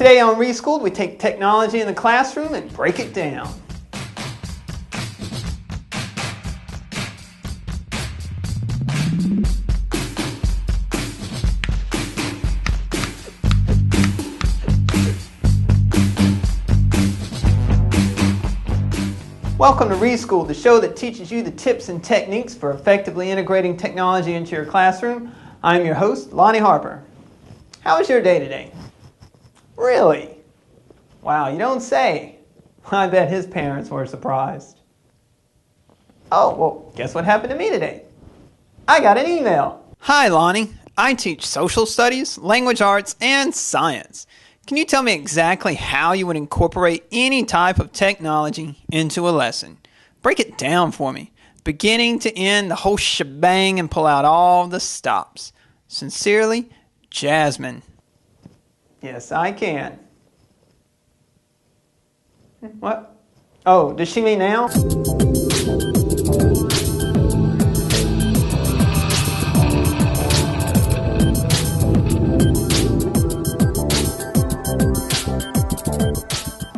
Today on Reschooled, we take technology in the classroom and break it down. Welcome to Reschooled, the show that teaches you the tips and techniques for effectively integrating technology into your classroom. I'm your host, Lonnie Harper. How was your day today? Really? Wow, you don't say. I bet his parents were surprised. Oh, well, guess what happened to me today? I got an email. Hi, Lonnie. I teach social studies, language arts, and science. Can you tell me exactly how you would incorporate any type of technology into a lesson? Break it down for me, beginning to end, the whole shebang, and pull out all the stops. Sincerely, Jasmine. Yes, I can. What? Oh, does she mean now? For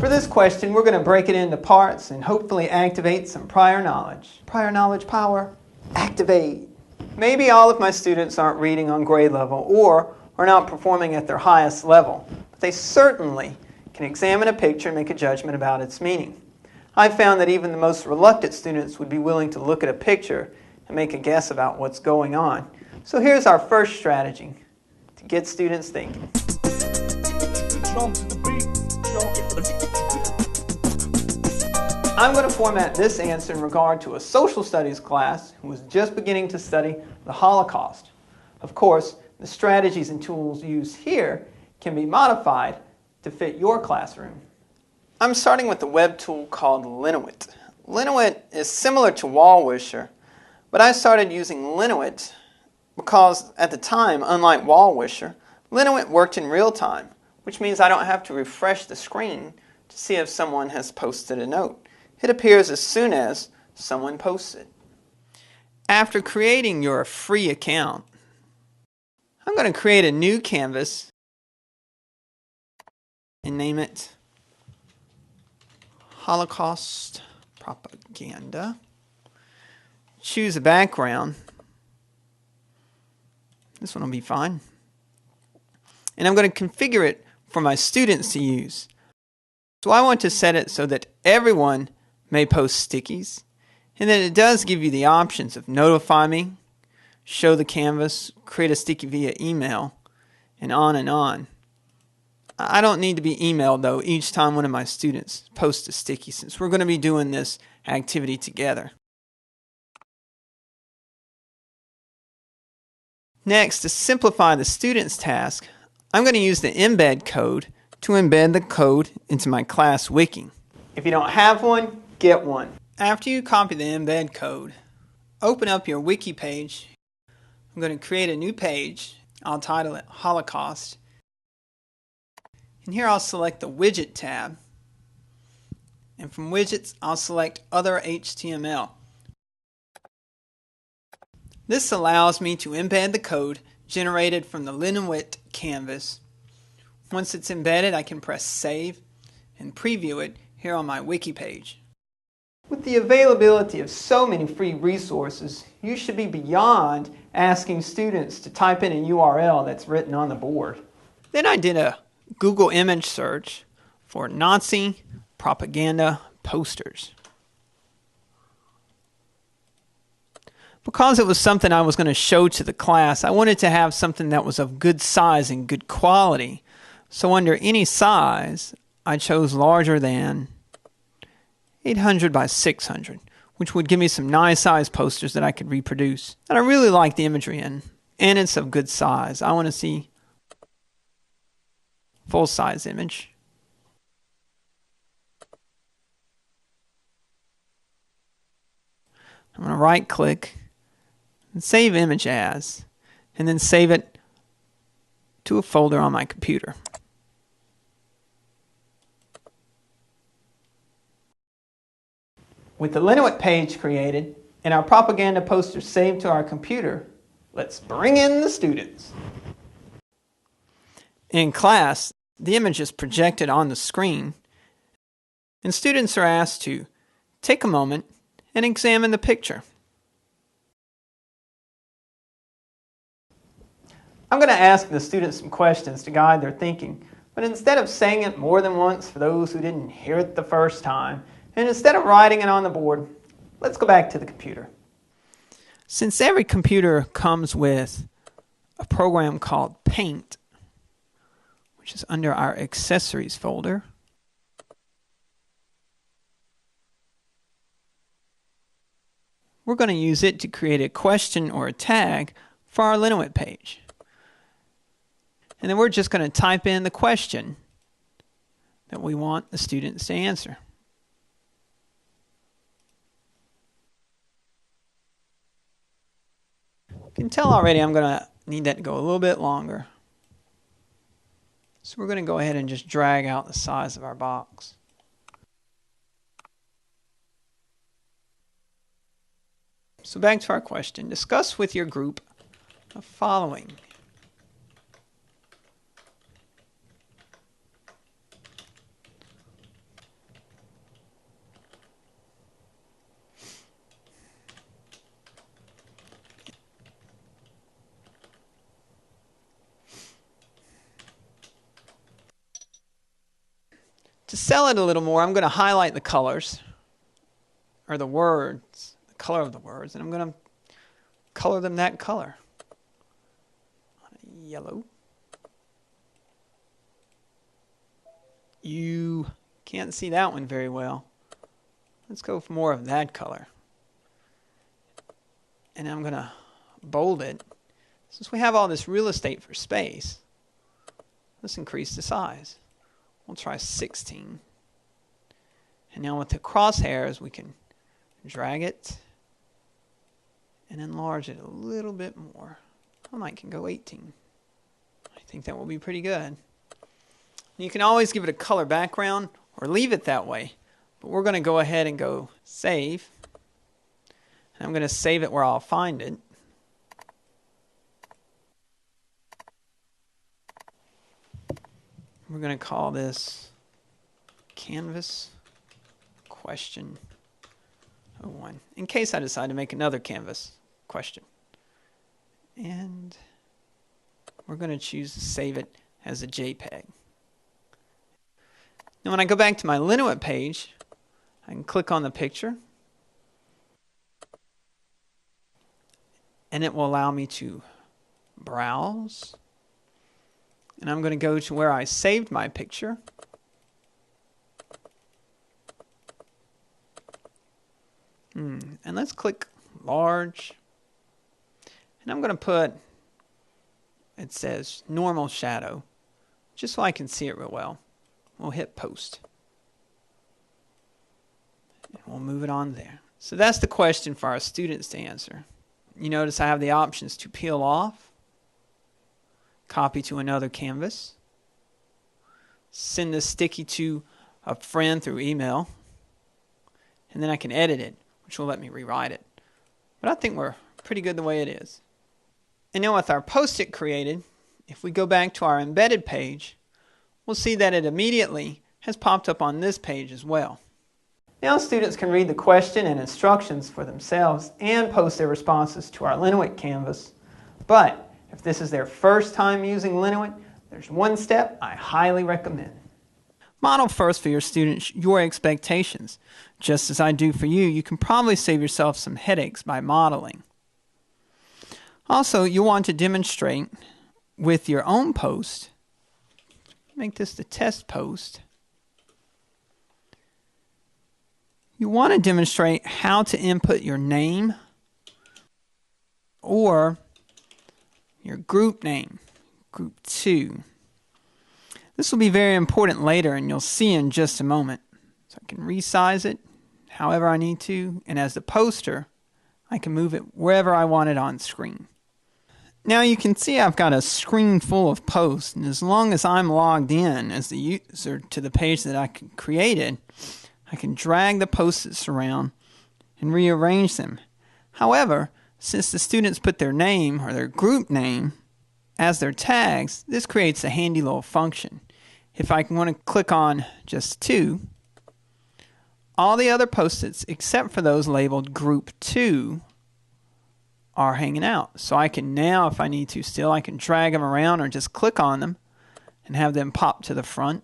this question, we're going to break it into parts and hopefully activate some prior knowledge. Prior knowledge power, activate. Maybe all of my students aren't reading on grade level or are not performing at their highest level, but they certainly can examine a picture and make a judgment about its meaning. I've found that even the most reluctant students would be willing to look at a picture and make a guess about what's going on. So here's our first strategy to get students thinking. I'm going to format this answer in regard to a social studies class who was just beginning to study the Holocaust. Of course, the strategies and tools used here can be modified to fit your classroom. I'm starting with a web tool called Linuit. Linuit is similar to Wallwisher, but I started using Linuit because at the time, unlike Wallwisher, Linuit worked in real time, which means I don't have to refresh the screen to see if someone has posted a note. It appears as soon as someone posts it. After creating your free account, I'm going to create a new canvas and name it Holocaust Propaganda. Choose a background. This one will be fine. And I'm going to configure it for my students to use. So I want to set it so that everyone may post stickies, and then it does give you the options of notify me, show the canvas, create a sticky via email, and on and on. I don't need to be emailed though each time one of my students posts a sticky, since we're going to be doing this activity together. Next, to simplify the student's task, I'm going to use the embed code to embed the code into my class wiki. If you don't have one, get one. After you copy the embed code, open up your wiki page. I'm going to create a new page. I'll title it Holocaust. And here I'll select the Widget tab. And from Widgets, I'll select Other HTML. This allows me to embed the code generated from the Linuit canvas. Once it's embedded, I can press Save and preview it here on my wiki page. With the availability of so many free resources, you should be beyond asking students to type in a URL that's written on the board. Then I did a Google image search for Nazi propaganda posters. Because it was something I was going to show to the class, I wanted to have something that was of good size and good quality. So under any size, I chose larger than 800 by 600, which would give me some nice size posters that I could reproduce. And I really like the imagery in, and it's of good size. I want to see full size image. I'm going to right click and save image as, and then save it to a folder on my computer. With the Linuit page created and our propaganda poster saved to our computer, let's bring in the students. In class, The image is projected on the screen, and students are asked to take a moment and examine the picture. I'm going to ask the students some questions to guide their thinking, but instead of saying it more than once for those who didn't hear it the first time, and instead of writing it on the board, let's go back to the computer. Since every computer comes with a program called Paint, which is under our Accessories folder, we're going to use it to create a question or a tag for our Linuit page. And then we're just going to type in the question that we want the students to answer. You can tell already I'm going to need that to go a little bit longer. So we're going to go ahead and just drag out the size of our box. So back to our question. Discuss with your group the following. To sell it a little more, I'm going to highlight the colors, or the words, the color of the words, and I'm going to color them that color. Yellow. You can't see that one very well. Let's go for more of that color. And I'm going to bold it. Since we have all this real estate for space, let's increase the size. We'll try 16. And now with the crosshairs, we can drag it and enlarge it a little bit more. I might can go 18. I think that will be pretty good. You can always give it a color background or leave it that way. But we're going to go ahead and go save. And I'm going to save it where I'll find it. We're going to call this Canvas Question 01, in case I decide to make another Canvas question. And we're going to choose to save it as a JPEG. Now when I go back to my Linuit page, I can click on the picture, and it will allow me to browse. And I'm going to go to where I saved my picture. And let's click large. And I'm going to put, it says normal shadow, just so I can see it real well. We'll hit post. And we'll move it on there. So that's the question for our students to answer. You notice I have the options to peel off, copy to another canvas, send this sticky to a friend through email, and then I can edit it, which will let me rewrite it. But I think we're pretty good the way it is. And now with our post-it created, if we go back to our embedded page, we'll see that it immediately has popped up on this page as well. Now students can read the question and instructions for themselves and post their responses to our Linuit canvas. But if this is their first time using Linuit, there's one step I highly recommend. Model first for your students your expectations. Just as I do for you, you can probably save yourself some headaches by modeling. Also, you want to demonstrate with your own post. Make this the test post. You want to demonstrate how to input your name or your group name, group 2. This will be very important later, and you'll see in just a moment. So I can resize it however I need to, and as the poster, I can move it wherever I want it on screen. Now you can see I've got a screen full of posts, and as long as I'm logged in as the user to the page that I created, I can drag the post-its around and rearrange them. However, since the students put their name or their group name as their tags, this creates a handy little function. if I want to click on just 2, all the other post-its except for those labeled Group 2 are hanging out. So I can now, if I need to still, I can drag them around or just click on them and have them pop to the front.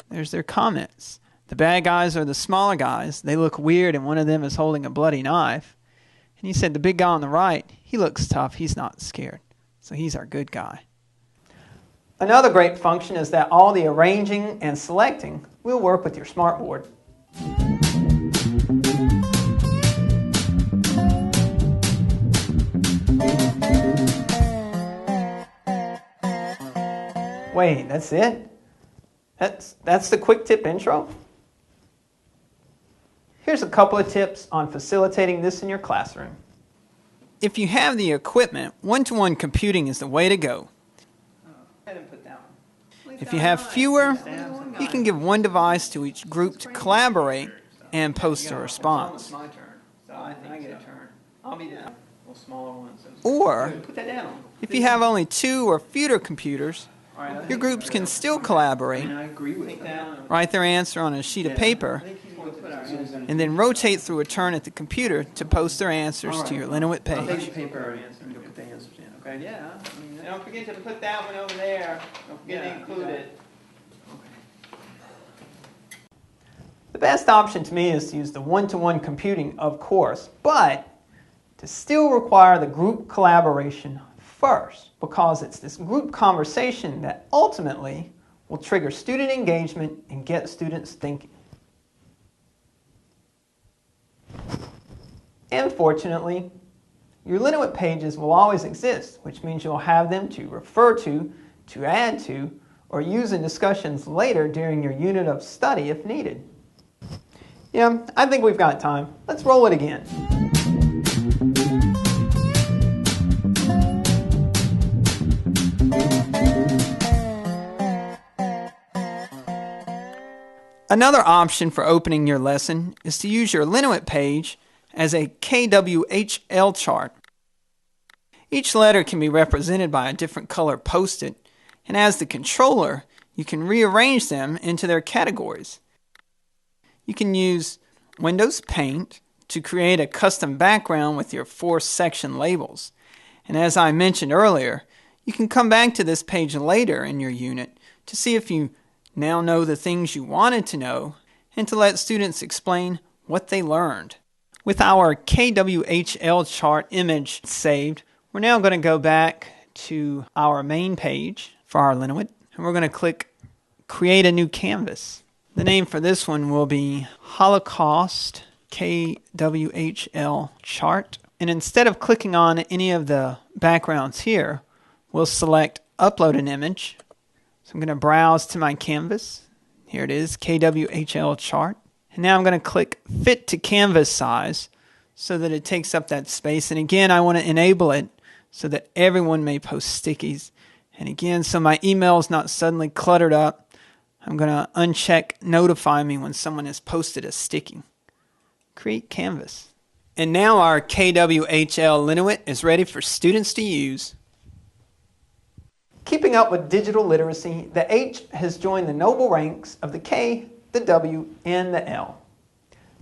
There's their comments. The bad guys are the smaller guys. They look weird and one of them is holding a bloody knife. And he said the big guy on the right, he looks tough. He's not scared. So he's our good guy. Another great function is that all the arranging and selecting will work with your smartboard. Wait, that's it? That's the quick tip intro? Here's a couple of tips on facilitating this in your classroom. If you have the equipment, one-to-one computing is the way to go. If you have fewer, you can give one device to each group to collaborate and post a response. Or, if you have only 2 or fewer computers, your groups can still collaborate, write their answer on a sheet of paper, and then rotate through a turn at the computer to post their answers to your Linuit page. Yeah, don't forget to put that one over there. Don't forget to include it. The best option to me is to use the one-to-one computing, of course, but to still require the group collaboration first, because it's this group conversation that ultimately will trigger student engagement and get students thinking. And fortunately, your Linuit pages will always exist, which means you'll have them to refer to add to, or use in discussions later during your unit of study if needed. Yeah, I think we've got time. Let's roll it again. Another option for opening your lesson is to use your Linuit page as a KWHL chart. Each letter can be represented by a different color post-it, and as the controller, you can rearrange them into their categories. You can use Windows Paint to create a custom background with your 4 section labels. And as I mentioned earlier, you can come back to this page later in your unit to see if you now know the things you wanted to know and to let students explain what they learned. With our KWHL chart image saved, we're now going to go back to our main page for our Linuit, and we're going to click Create a New Canvas. The name for this one will be Holocaust KWHL Chart. And instead of clicking on any of the backgrounds here, we'll select Upload an Image. So I'm going to browse to my canvas. Here it is, KWHL Chart. And now I'm going to click Fit to Canvas Size so that it takes up that space. And again, I want to enable it so that everyone may post stickies. And again, so my email is not suddenly cluttered up, I'm going to uncheck Notify Me when someone has posted a sticky. Create Canvas. And now our KWHL Linuit is ready for students to use. Keeping up with digital literacy, the H has joined the noble ranks of the K, the W, and the L.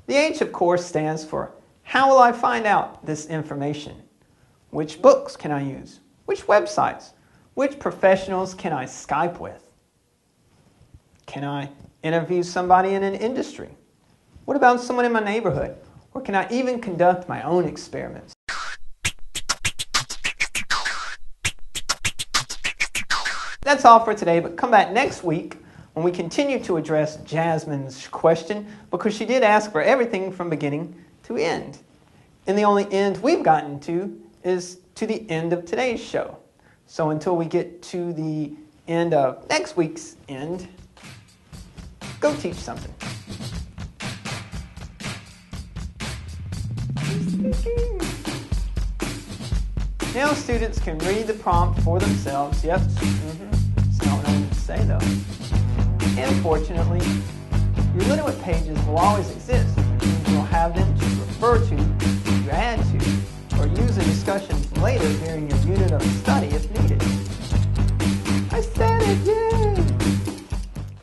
The H, of course, stands for how will I find out this information? Which books can I use? Which websites? Which professionals can I Skype with? Can I interview somebody in an industry? What about someone in my neighborhood? Or can I even conduct my own experiments? That's all for today, but come back next week when we continue to address Jasmine's question, because she did ask for everything from beginning to end. And the only end we've gotten to is to the end of today's show. So until we get to the end of next week's end, go teach something. Now students can read the prompt for themselves. Yep. It's not what I need to say though. And fortunately, your Linuit pages will always exist, which means you'll have them to refer to add to, or use in discussions later during your unit of study if needed. I said it! Yeah.